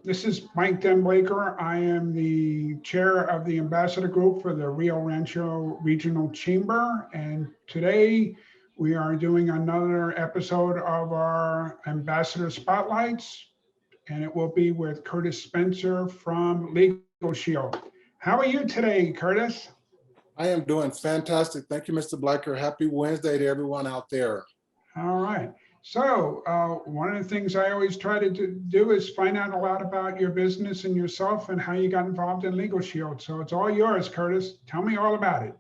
This is Mike Den Bleyker. I am the chair of the ambassador group for the Rio Rancho Regional Chamber. And today we are doing another episode of our ambassador spotlights. And it will be with Curtis Spencer from Legal Shield. How are you today, Curtis? I am doing fantastic. Thank you, Mr. Bleyker. Happy Wednesday to everyone out there. All right. So one of the things I always try to do is find out a lot about your business and yourself and how you got involved in Legal Shield. So it's all yours, Curtis. Tell me all about it.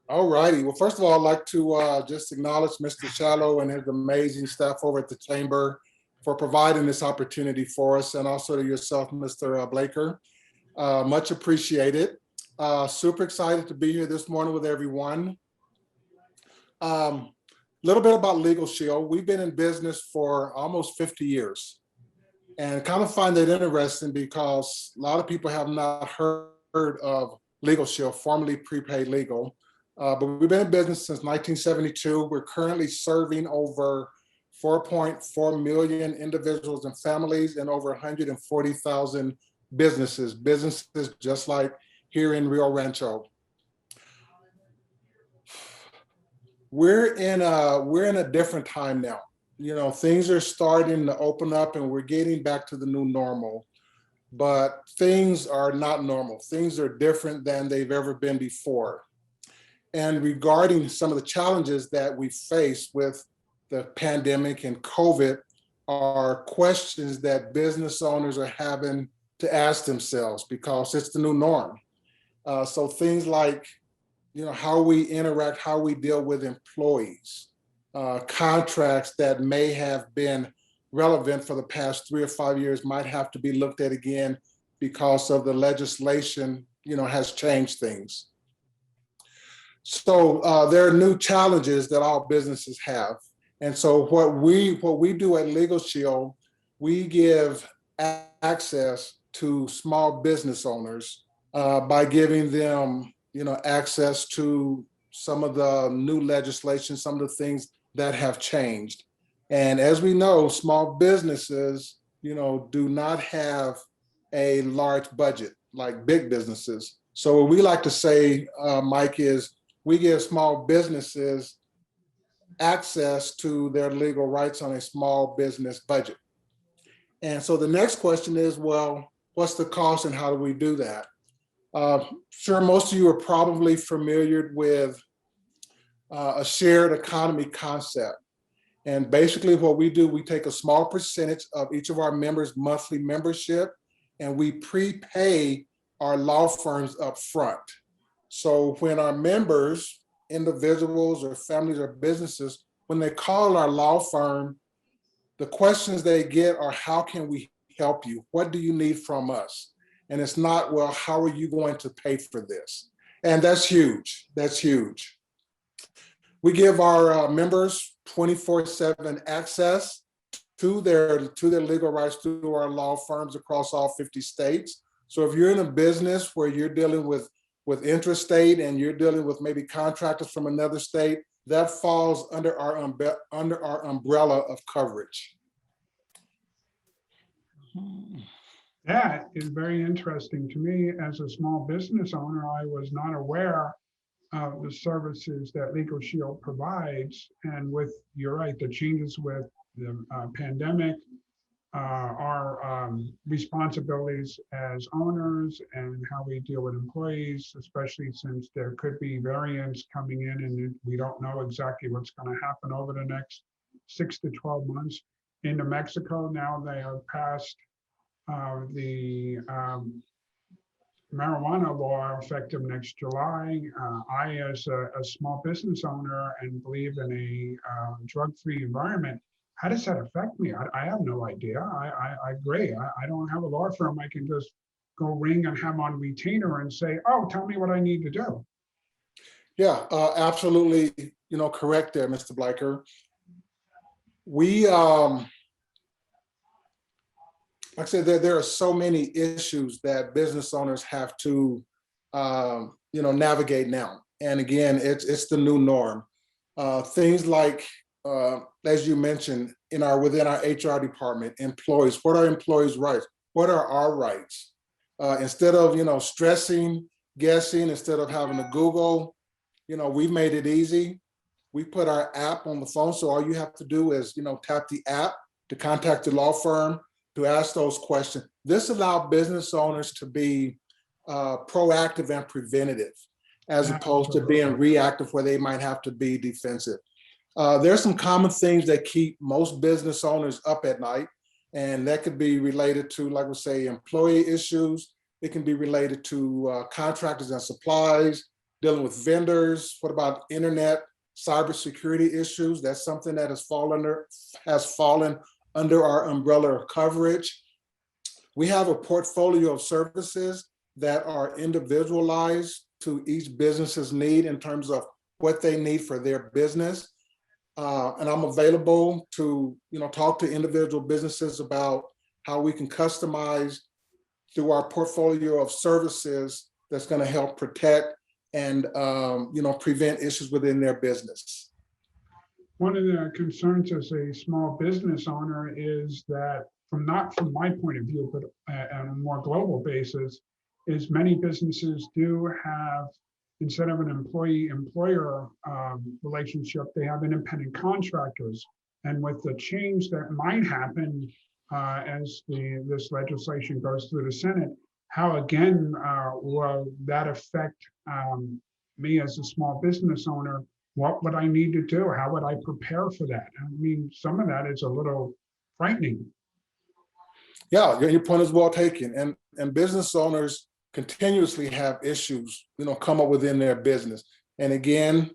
All righty. Well, first of all, I'd like to just acknowledge Mr. Shallow and his amazing staff over at the Chamber for providing this opportunity for us, and also to yourself, Mr. Bleyker. Much appreciated. Super excited to be here this morning with everyone. Little bit about Legal Shield. We've been in business for almost 50 years, and kind of find that interesting because a lot of people have not heard of Legal Shield, formerly Prepaid Legal. But we've been in business since 1972. We're currently serving over 4.4 million individuals and families and over 140,000 businesses just like here in Rio Rancho. We're in a different time now. You know, things are starting to open up and we're getting back to the new normal, but things are not normal. Things are different than they've ever been before. And regarding some of the challenges that we face with the pandemic and COVID are questions that business owners are having to ask themselves because it's the new norm. So things like, you know, how we interact, how we deal with employees, contracts that may have been relevant for the past 3 or 5 years might have to be looked at again because of the legislation, you know, has changed things. So there are new challenges that all businesses have. And so what we do at Legal Shield, we give access to small business owners by giving them, you know, access to some of the new legislation, some of the things that have changed. And as we know, small businesses, you know, do not have a large budget like big businesses. So what we like to say, Mike, is we give small businesses access to their legal rights on a small business budget. And so the next question is, well, what's the cost and how do we do that? Sure, most of you are probably familiar with a shared economy concept. And basically what we do, we take a small percentage of each of our members' monthly membership and we prepay our law firms up front. So when our members, individuals or families or businesses, when they call our law firm, the questions they get are, how can we help you? What do you need from us? And it's not, well, how are you going to pay for this? And that's huge. That's huge. We give our members 24/7 access to their legal rights through our law firms across all 50 states. So if you're in a business where you're dealing with interstate and you're dealing with maybe contractors from another state, that falls under our umbrella of coverage. That is very interesting to me. As a small business owner, I was not aware of the services that Legal Shield provides. And with, you're right, the changes with the pandemic, our responsibilities as owners and how we deal with employees, especially since there could be variants coming in and we don't know exactly what's going to happen over the next 6 to 12 months. In New Mexico, now they have passed the marijuana law effective next July. I, as a small business owner and believe in a drug-free environment, how does that affect me? I have no idea. I agree. I don't have a law firm. I can just go ring and have on retainer and say, oh, tell me what I need to do. Yeah, absolutely. You know, correct there, Mr. Bleyker. We, like I said, there are so many issues that business owners have to, you know, navigate now. And again, it's the new norm. Things like, as you mentioned, within our HR department, employees, what are employees' rights? What are our rights? Instead of, stressing, guessing, instead of having to Google, we've made it easy. We put our app on the phone, so all you have to do is, tap the app to contact the law firm to ask those questions. This allows business owners to be proactive and preventative, as opposed to being reactive where they might have to be defensive. There's some common things that keep most business owners up at night, and that could be related to, like we say, employee issues. It can be related to contractors and supplies, dealing with vendors. What about internet, cybersecurity issues? That's something that has fallen under our umbrella of coverage. We have a portfolio of services that are individualized to each business's need in terms of what they need for their business. And I'm available to, talk to individual businesses about how we can customize through our portfolio of services that's going to help protect and, prevent issues within their business. One of the concerns as a small business owner is that, not from my point of view, but on a more global basis, is many businesses do have, instead of an employee-employer relationship, they have independent contractors. And with the change that might happen as this legislation goes through the Senate, how again will that affect me as a small business owner? What would I need to do? How would I prepare for that? I mean, some of that is a little frightening. Yeah, your point is well taken. And business owners continuously have issues, come up within their business. And again,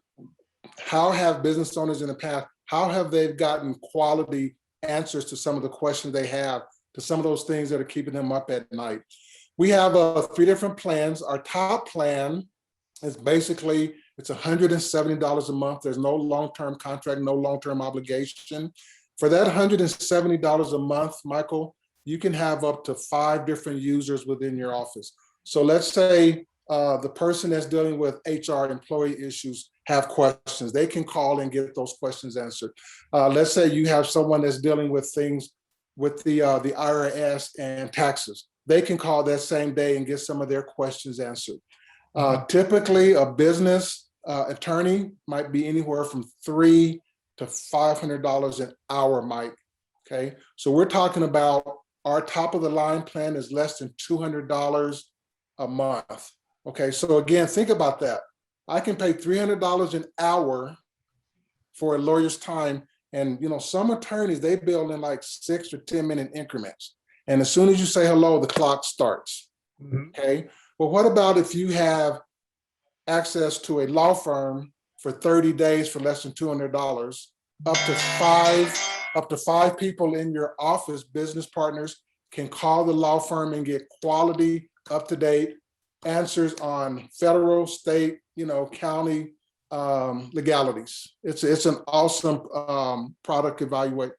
how have business owners in the past, how have they gotten quality answers to some of the questions they have, to some of those things that are keeping them up at night? We have 3 different plans. Our top plan is basically, it's $170 a month. There's no long-term contract, no long-term obligation. For that $170 a month, Michael, you can have up to 5 different users within your office. So let's say the person that's dealing with HR employee issues have questions. They can call and get those questions answered. Let's say you have someone that's dealing with things with the IRS and taxes. They can call that same day and get some of their questions answered. Typically, a business attorney might be anywhere from $300 to $500 an hour, Mike. Okay, so we're talking about our top of the line plan is less than $200 a month. Okay, so again, think about that. I can pay $300 an hour for a lawyer's time, and some attorneys, they bill in like 6 or 10-minute increments. And as soon as you say hello, the clock starts. Okay, well, what about if you have access to a law firm for 30 days for less than $200, up to five people in your office, business partners, can call the law firm and get quality, up-to-date answers on federal, state, county legalities. It's an awesome product evaluation.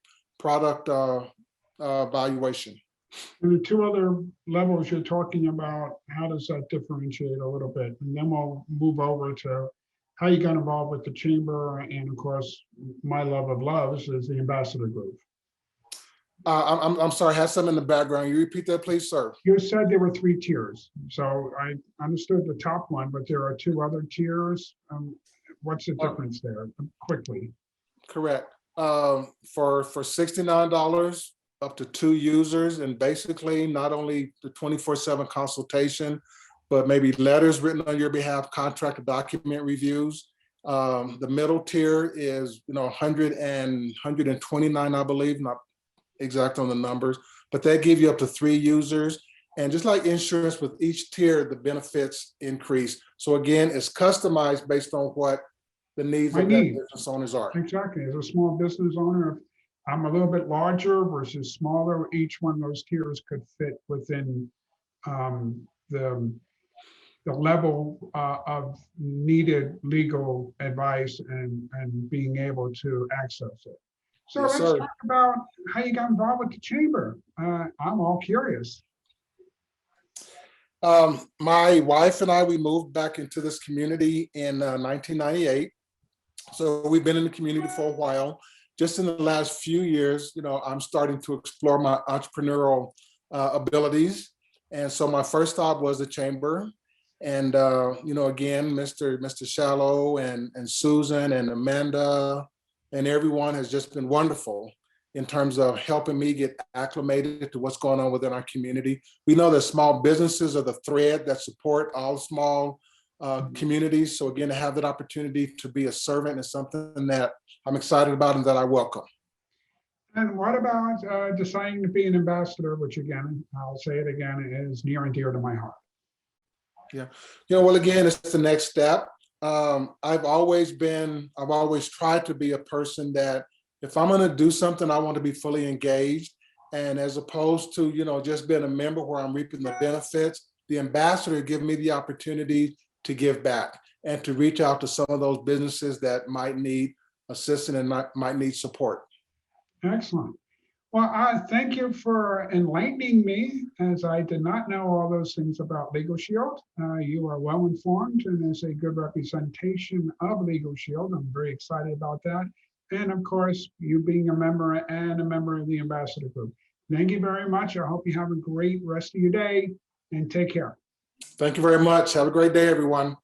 And the 2 other levels you're talking about, how does that differentiate a little bit? And then we'll move over to how you got involved with the chamber, and of course, my love of loves is the ambassador group. I'm sorry, I had something in the background. You repeat that, please, sir? You said there were 3 tiers. So I understood the top one, but there are 2 other tiers. What's the difference there, quickly? Correct. For $69, up to 2 users, and basically not only the 24/7 consultation, but maybe letters written on your behalf, contract document reviews. The middle tier is 129, I believe, not exact on the numbers, but they give you up to 3 users. And just like insurance, with each tier, the benefits increase. So again, it's customized based on what the needs of that business owners are. Exactly. As a small business owner, I'm a little bit larger versus smaller. Each one of those tiers could fit within the level of needed legal advice and being able to access it. So Yes, let's sir. talk about how you got involved with the chamber. I'm all curious. My wife and I, we moved back into this community in 1998. So we've been in the community for a while. just in the last few years, I'm starting to explore my entrepreneurial abilities. And so my first stop was the chamber. And, again, Mr. Shallow and Susan and Amanda and everyone has just been wonderful in terms of helping me get acclimated to what's going on within our community. We know that small businesses are the thread that support all small communities. So again, to have that opportunity to be a servant is something that I'm excited about and that I welcome. And what about deciding to be an ambassador, which again, I'll say it again, is near and dear to my heart. Yeah, well, again, it's the next step. I've always tried to be a person that if I'm going to do something, I want to be fully engaged. And as opposed to, just being a member where I'm reaping the benefits, the ambassador give me the opportunity to give back and to reach out to some of those businesses that might need assistance and might need support. Excellent. Well, thank you for enlightening me, as I did not know all those things about Legal Shield. You are well informed and is a good representation of Legal Shield. I'm very excited about that. And of course, you being a member and a member of the Ambassador Group. Thank you very much. I hope you have a great rest of your day and take care. Thank you very much. Have a great day, everyone.